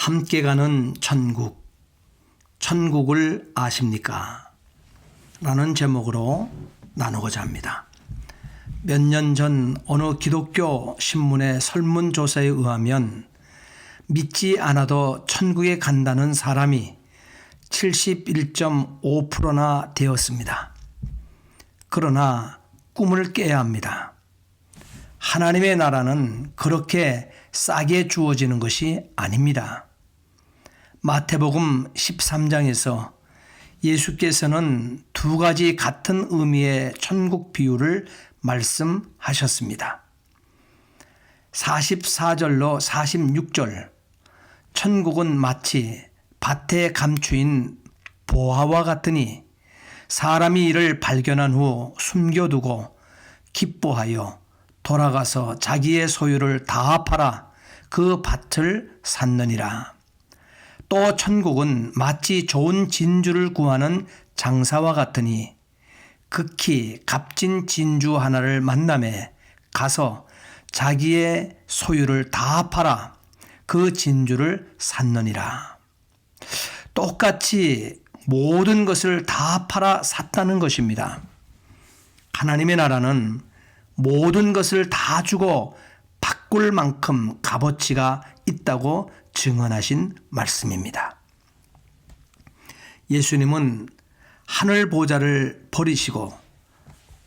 함께 가는 천국, 천국을 아십니까? 라는 제목으로 나누고자 합니다. 몇 년 전 어느 기독교 신문의 설문조사에 의하면 믿지 않아도 천국에 간다는 사람이 71.5%나 되었습니다. 그러나 꿈을 깨야 합니다. 하나님의 나라는 그렇게 싸게 주어지는 것이 아닙니다. 마태복음 13장에서 예수께서는 두 가지 같은 의미의 천국 비유를 말씀하셨습니다. 44절로 46절, 천국은 마치 밭에 감추인 보화와 같으니 사람이 이를 발견한 후 숨겨두고 기뻐하여 돌아가서 자기의 소유를 다 팔아 그 밭을 샀느니라. 또 천국은 마치 좋은 진주를 구하는 장사와 같으니 극히 값진 진주 하나를 만나매 가서 자기의 소유를 다 팔아 그 진주를 샀느니라. 똑같이 모든 것을 다 팔아 샀다는 것입니다. 하나님의 나라는 모든 것을 다 주고 바꿀 만큼 값어치가 있다고 증언하신 말씀입니다. 예수님은 하늘 보좌를 버리시고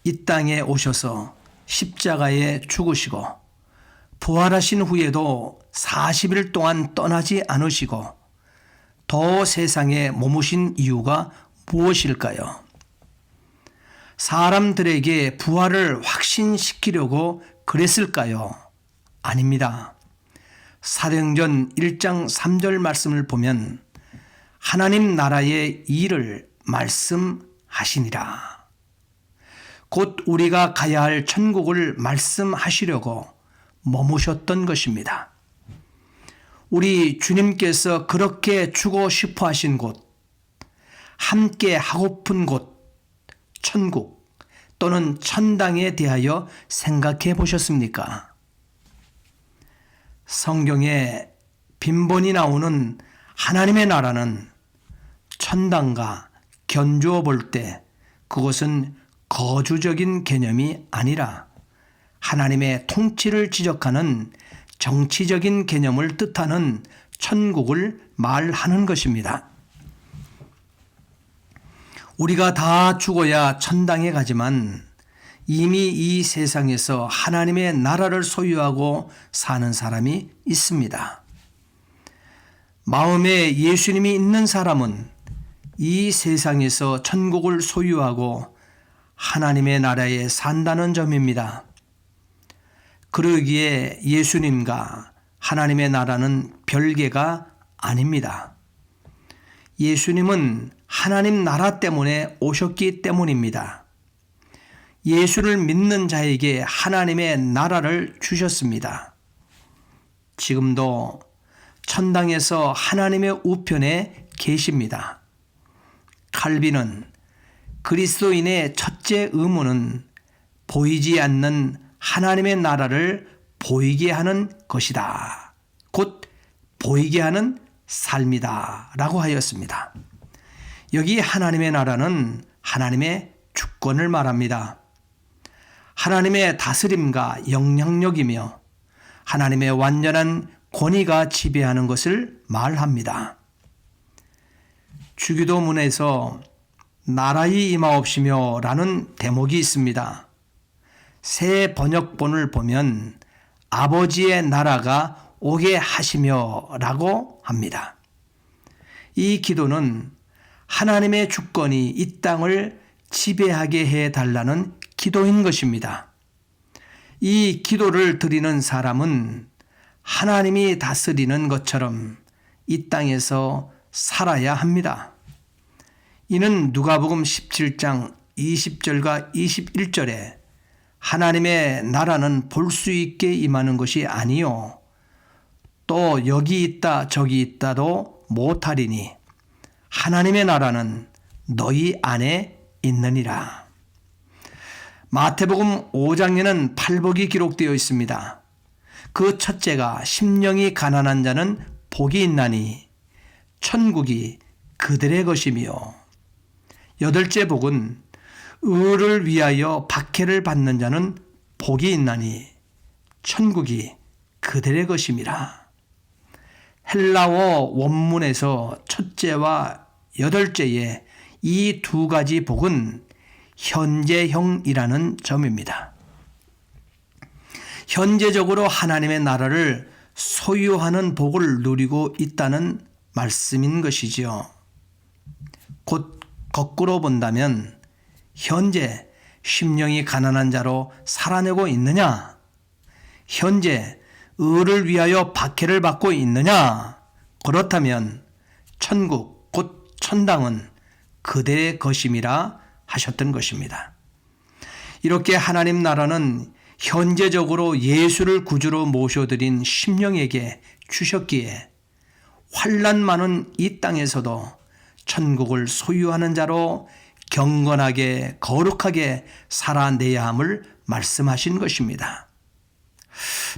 이 땅에 오셔서 십자가에 죽으시고 부활하신 후에도 40일 동안 떠나지 않으시고 더 세상에 머무신 이유가 무엇일까요? 사람들에게 부활을 확신시키려고 그랬을까요? 아닙니다. 사도행전 1장 3절 말씀을 보면 하나님 나라의 일을 말씀하시니라. 곧 우리가 가야 할 천국을 말씀하시려고 머무셨던 것입니다. 우리 주님께서 그렇게 주고 싶어 하신 곳, 함께 하고픈 곳, 천국 또는 천당에 대하여 생각해 보셨습니까? 성경에 빈번히 나오는 하나님의 나라는 천당과 견주어 볼 때 그것은 거주적인 개념이 아니라 하나님의 통치를 지적하는 정치적인 개념을 뜻하는 천국을 말하는 것입니다. 우리가 다 죽어야 천당에 가지만 이미 이 세상에서 하나님의 나라를 소유하고 사는 사람이 있습니다. 마음에 예수님이 있는 사람은 이 세상에서 천국을 소유하고 하나님의 나라에 산다는 점입니다. 그러기에 예수님과 하나님의 나라는 별개가 아닙니다. 예수님은 하나님 나라 때문에 오셨기 때문입니다. 예수를 믿는 자에게 하나님의 나라를 주셨습니다. 지금도 천당에서 하나님의 우편에 계십니다. 칼빈은 그리스도인의 첫째 의무는 보이지 않는 하나님의 나라를 보이게 하는 것이다. 곧 보이게 하는 삶이다. 라고 하였습니다. 여기 하나님의 나라는 하나님의 주권을 말합니다. 하나님의 다스림과 영향력이며 하나님의 완전한 권위가 지배하는 것을 말합니다. 주기도문에서 나라의 임하옵시며 라는 대목이 있습니다. 새 번역본을 보면 아버지의 나라가 오게 하시며 라고 합니다. 이 기도는 하나님의 주권이 이 땅을 지배하게 해달라는 기도인 것입니다. 이 기도를 드리는 사람은 하나님이 다스리는 것처럼 이 땅에서 살아야 합니다. 이는 누가복음 17장 20절과 21절에 하나님의 나라는 볼 수 있게 임하는 것이 아니요 또 여기 있다 저기 있다도 못하리니 하나님의 나라는 너희 안에 있느니라. 마태복음 5장에는 팔복이 기록되어 있습니다. 그 첫째가 심령이 가난한 자는 복이 있나니 천국이 그들의 것이며, 여덟째 복은 의를 위하여 박해를 받는 자는 복이 있나니 천국이 그들의 것임이라. 헬라어 원문에서 첫째와 여덟째의 이 두 가지 복은 현재형이라는 점입니다. 현재적으로 하나님의 나라를 소유하는 복을 누리고 있다는 말씀인 것이지요. 곧 거꾸로 본다면 현재 심령이 가난한 자로 살아내고 있느냐? 현재 의를 위하여 박해를 받고 있느냐? 그렇다면 천국 곧 천당은 그들의 것임이라 하셨던 것입니다. 이렇게 하나님 나라는 현재적으로 예수를 구주로 모셔드린 심령에게 주셨기에 환난 많은 이 땅에서도 천국을 소유하는 자로 경건하게 거룩하게 살아내야 함을 말씀하신 것입니다.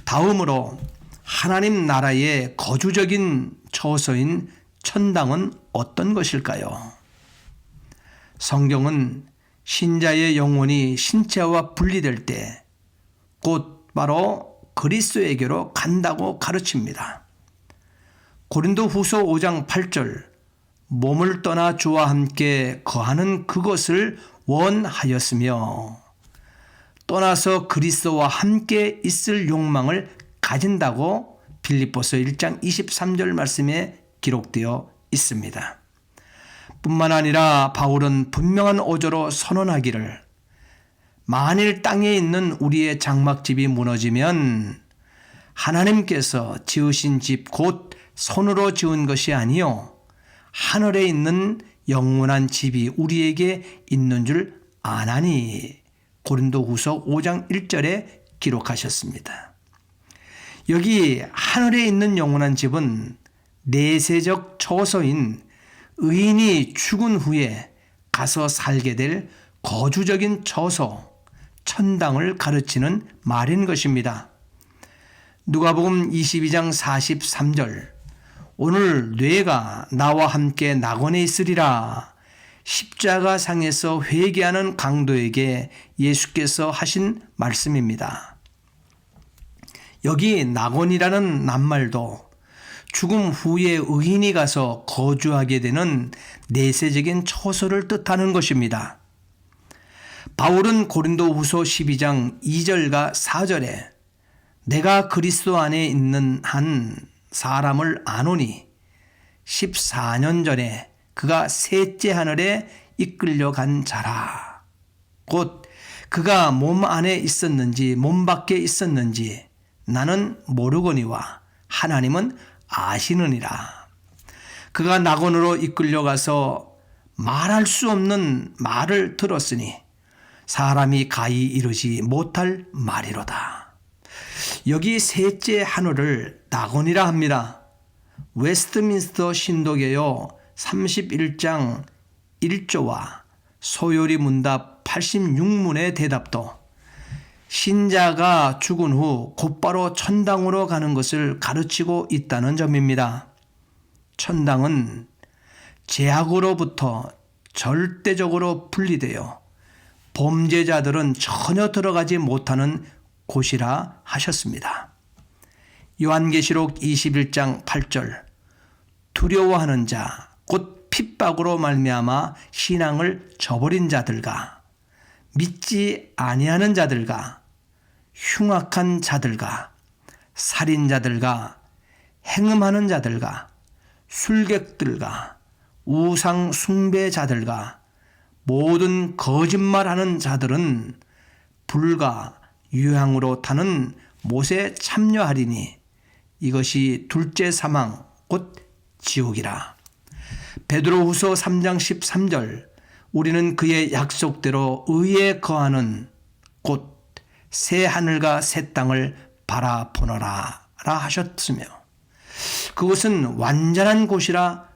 다음으로 하나님 나라의 거주적인 처소인 천당은 어떤 것일까요? 성경은 신자의 영혼이 신체와 분리될 때 곧 바로 그리스도에게로 간다고 가르칩니다. 고린도후서 5장 8절, 몸을 떠나 주와 함께 거하는 그것을 원하였으며 떠나서 그리스도와 함께 있을 욕망을 가진다고 빌립보서 1장 23절 말씀에 기록되어 있습니다. 뿐만 아니라 바울은 분명한 어조로 선언하기를, 만일 땅에 있는 우리의 장막집이 무너지면 하나님께서 지으신 집 곧 손으로 지은 것이 아니요 하늘에 있는 영원한 집이 우리에게 있는 줄 아나니, 고린도후서 5장 1절에 기록하셨습니다. 여기 하늘에 있는 영원한 집은 내세적 처소인 의인이 죽은 후에 가서 살게 될 거주적인 처소, 천당을 가르치는 말인 것입니다. 누가복음 22장 43절, 오늘 뇌가 나와 함께 낙원에 있으리라. 십자가상에서 회개하는 강도에게 예수께서 하신 말씀입니다. 여기 낙원이라는 낱말도 죽음 후에 의인이 가서 거주하게 되는 내세적인 처소를 뜻하는 것입니다. 바울은 고린도후서 12장 2절과 4절에 내가 그리스도 안에 있는 한 사람을 아노니 14년 전에 그가 셋째 하늘에 이끌려 간 자라. 곧 그가 몸 안에 있었는지 몸 밖에 있었는지 나는 모르거니와 하나님은 아시느니라. 그가 낙원으로 이끌려가서 말할 수 없는 말을 들었으니 사람이 가히 이르지 못할 말이로다. 여기 셋째 하늘을 낙원이라 합니다. 웨스트민스터 신도개요 31장 1조와 소요리 문답 86문의 대답도 신자가 죽은 후 곧바로 천당으로 가는 것을 가르치고 있다는 점입니다. 천당은 죄악으로부터 절대적으로 분리되어 범죄자들은 전혀 들어가지 못하는 곳이라 하셨습니다. 요한계시록 21장 8절, 두려워하는 자, 곧 핍박으로 말미암아 신앙을 저버린 자들과 믿지 아니하는 자들과 흉악한 자들과 살인자들과 행음하는 자들과 술객들과 우상 숭배자들과 모든 거짓말하는 자들은 불과 유향으로 타는 못에 참여하리니 이것이 둘째 사망 곧 지옥이라. 베드로후서 3장 13절, 우리는 그의 약속대로 의에 거하는 곧 새 하늘과 새 땅을 바라보노라 하셨으며 그것은 완전한 곳이라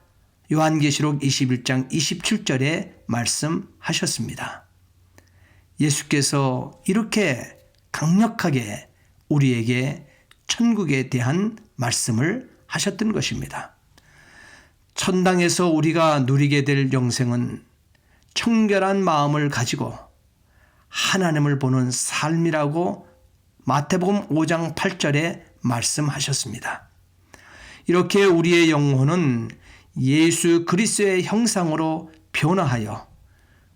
요한계시록 21장 27절에 말씀하셨습니다. 예수께서 이렇게 강력하게 우리에게 천국에 대한 말씀을 하셨던 것입니다. 천당에서 우리가 누리게 될 영생은 청결한 마음을 가지고 하나님을 보는 삶이라고 마태복음 5장 8절에 말씀하셨습니다. 이렇게 우리의 영혼은 예수 그리스도의 형상으로 변화하여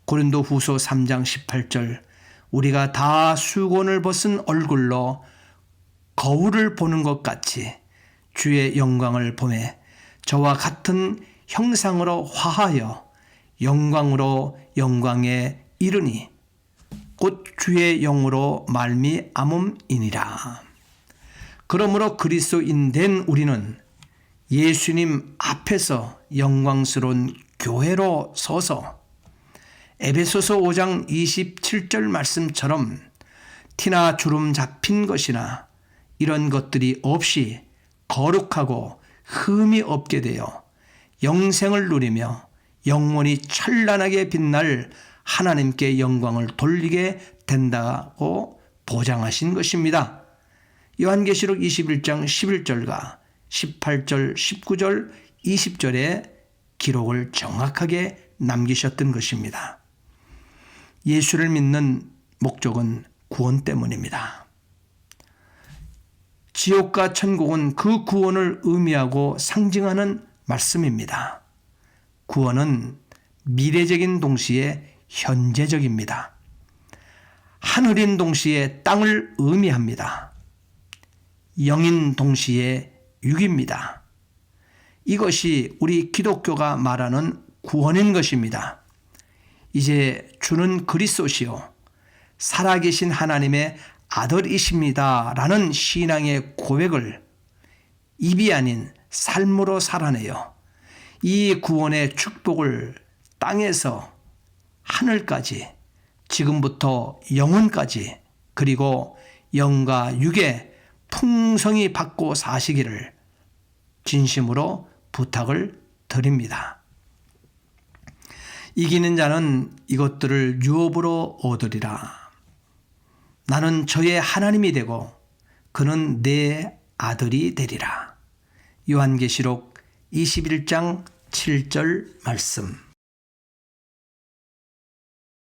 고린도후서 3장 18절 우리가 다 수건을 벗은 얼굴로 거울을 보는 것 같이 주의 영광을 보매 저와 같은 형상으로 화하여 영광으로 영광에 이르니 곧 주의 영으로 말미암음이니라. 그러므로 그리스도인 된 우리는 예수님 앞에서 영광스러운 교회로 서서 에베소서 5장 27절 말씀처럼 티나 주름 잡힌 것이나 이런 것들이 없이 거룩하고 흠이 없게 되어 영생을 누리며 영원히 찬란하게 빛날 하나님께 영광을 돌리게 된다고 보장하신 것입니다. 요한계시록 21장 11절과 18절, 19절, 20절의 기록을 정확하게 남기셨던 것입니다. 예수를 믿는 목적은 구원 때문입니다. 지옥과 천국은 그 구원을 의미하고 상징하는 말씀입니다. 구원은 미래적인 동시에 현재적입니다. 하늘인 동시에 땅을 의미합니다. 영인 동시에 육입니다. 이것이 우리 기독교가 말하는 구원인 것입니다. 이제 주는 그리스도시요 살아계신 하나님의 아들이십니다 라는 신앙의 고백을 입이 아닌 삶으로 살아내요. 이 구원의 축복을 땅에서 하늘까지 지금부터 영원까지 그리고 영과 육의 풍성히 받고 사시기를 진심으로 부탁을 드립니다. 이기는 자는 이것들을 유업으로 얻으리라. 나는 저의 하나님이 되고 그는 내 아들이 되리라. 요한계시록 21장 7절 말씀.